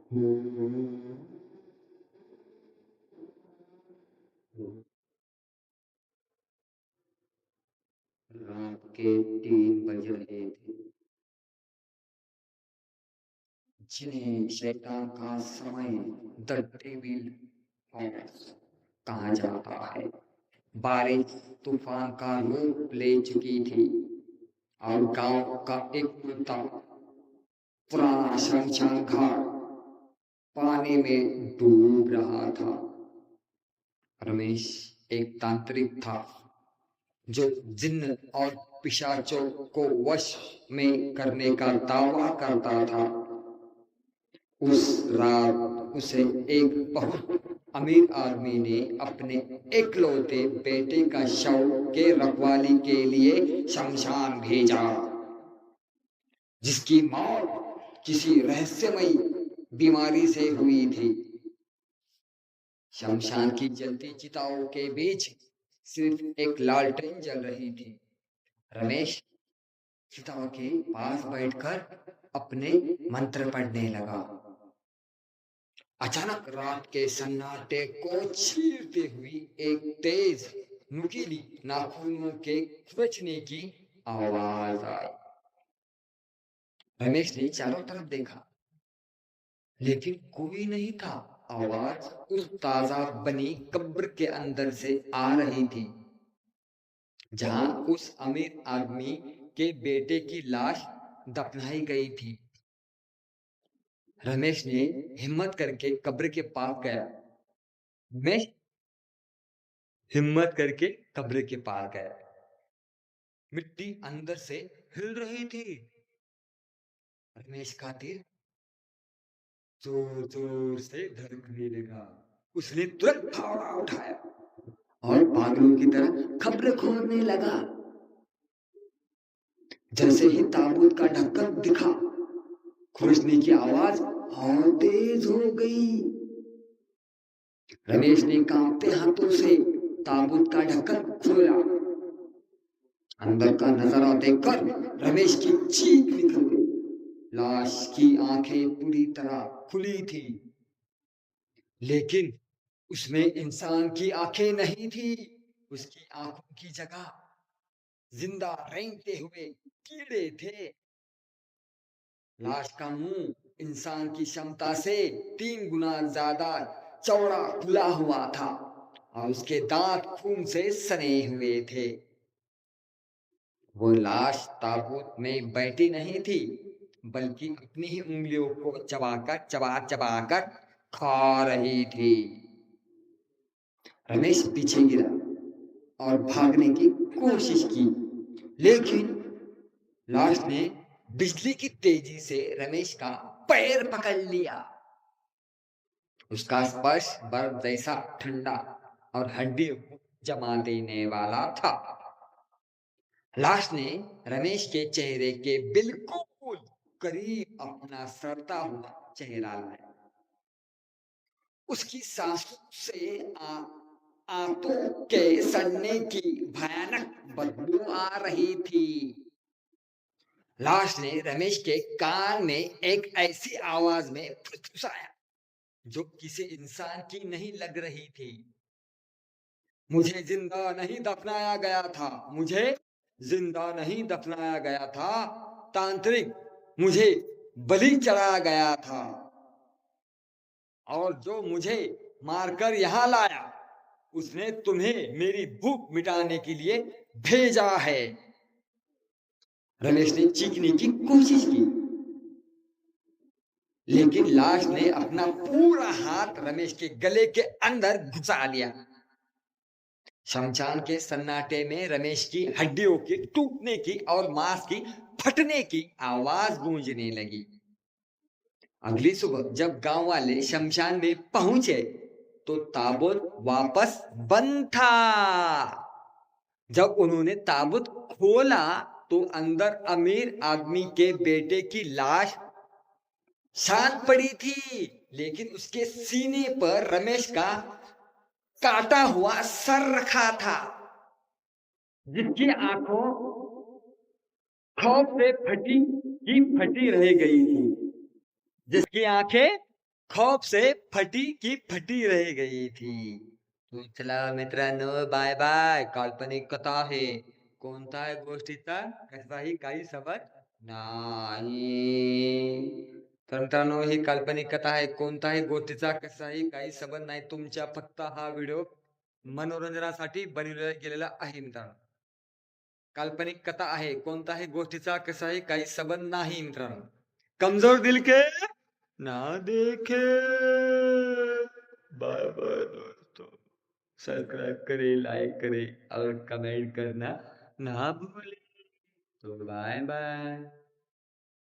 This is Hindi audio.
रात के 3 बज रहे थे, जिन्हें शैतान का समय द डेविल हाउस कहा जाता है। बारिश तूफान का रूप ले चुकी थी और गांव का एक कुत्ता पुराना शमशान घाट पानी में डूब रहा था। रमेश एक तांत्रिक था जो जिन्न और पिशाचों को वश में करने का दावा करता था। उस रात उसे एक बहुत अमीर आदमी ने अपने इकलौते बेटे का शव के रखवाली के लिए शमशान भेजा, जिसकी मौत किसी रहस्यमयी बीमारी से हुई थी। शमशान की जलती चिताओं के बीच सिर्फ एक लालटेन जल रही थी। रमेश चिताओं के पास बैठकर अपने मंत्र पढ़ने लगा। अचानक रात के सन्नाटे को चीरते हुई एक तेज नुकीली नाखूनों के खुरचने की आवाज आई। रमेश ने चारों तरफ देखा, लेकिन कोई नहीं था। आवाज उस ताजा बनी कब्र के अंदर से आ रही थी, जहां उस अमीर आदमी के बेटे की लाश दफनाई गई थी। रमेश ने हिम्मत करके कब्र के पास गया। रमेश हिम्मत करके कब्र के पास गया। मिट्टी अंदर से हिल रही थी। रमेश का दिल जोर जोर से धड़कने लगा। उसने तुरंत फावड़ा उठाया और पागलों की तरह कब्र खोदने लगा। जैसे ही ताबूत का ढक्कन दिखा, खुरचने की आवाज और तेज हो गई। रमेश ने कांपते हाथों से ताबूत का ढक्कन खोला। अंदर का नजारा देखकर रमेश की चीख निकल गई। लाश की आंखें पूरी तरह खुली थी, लेकिन उसमें इंसान की आंखें नहीं थी। उसकी आंखों की जगह जिंदा रेंगते हुए कीड़े थे। लाश का मुंह इंसान की क्षमता से 3 गुना ज्यादा चौड़ा खुला हुआ था और उसके दांत खून से सने हुए थे। वो लाश ताबूत में बैठी नहीं थी, बल्कि अपनी ही उंगलियों को चबा कर खा रही थी। रमेश पीछे गिरा और भागने की कोशिश की, लेकिन लाश ने बिजली की तेजी से रमेश का पैर पकड़ लिया। उसका स्पर्श बर्फ जैसा ठंडा और हड्डियों को जमा देने वाला था। लाश ने रमेश के चेहरे के बिल्कुल करीब अपना सड़ता हुआ चेहरा लाया। उसकी सांसों से आंतों के सड़ने की भयानक बदबू आ रही थी। लाश ने रमेश के कान में एक ऐसी आवाज में फुसफुसाया जो किसी इंसान की नहीं लग रही थी। मुझे जिंदा नहीं दफनाया गया था, मुझे जिंदा नहीं दफनाया गया था, तांत्रिक, मुझे बलि चढ़ाया गया था, और जो मुझे मारकर यहाँ लाया उसने तुम्हें मेरी भूख मिटाने के लिए भेजा है। रमेश ने चीखने की कोशिश की, लेकिन लाश ने अपना पूरा हाथ रमेश के गले के अंदर घुसा लिया। शमशान के सन्नाटे में रमेश की हड्डियों के टूटने की और मांस की फटने की आवाज गूंजने लगी। अगली सुबह जब गांव वाले शमशान में पहुंचे तो ताबूत वापस बंद था। जब उन्होंने ताबूत खोला तो अंदर अमीर आदमी के बेटे की लाश शांत पड़ी थी, लेकिन उसके सीने पर रमेश का काटा हुआ सर रखा था, जिसकी आंखों खौफ से फटी रह गई थी। जिसकी आंखें खौफ से फटी की फटी रह गई थी. तो चला मित्रांनो, बाय बाय. काल्पनिक कथा आहे. कोणत्याही गोष्टीचा कसाही काही सबब नाही. तर मित्रांनो, ही काल्पनिक कथा आहे. कोणत्याही गोष्टीचा कसाही काही संबंध नाही. तुमच्या फक्त हा व्हिडिओ मनोरंजनासाठी बनवलेला गेलेला आहे मित्रांनो. काल्पनिक कथा आहे. कोणत्याही गोष्टीचा कसाही काही संबंध नाही मित्रांनो. कमजोर दिल के ना देखे. बाय बाय दोस्तों. सब्सक्राइब करे, लाइक करे और कमेंट करना ना भूले. तो बाय बाय.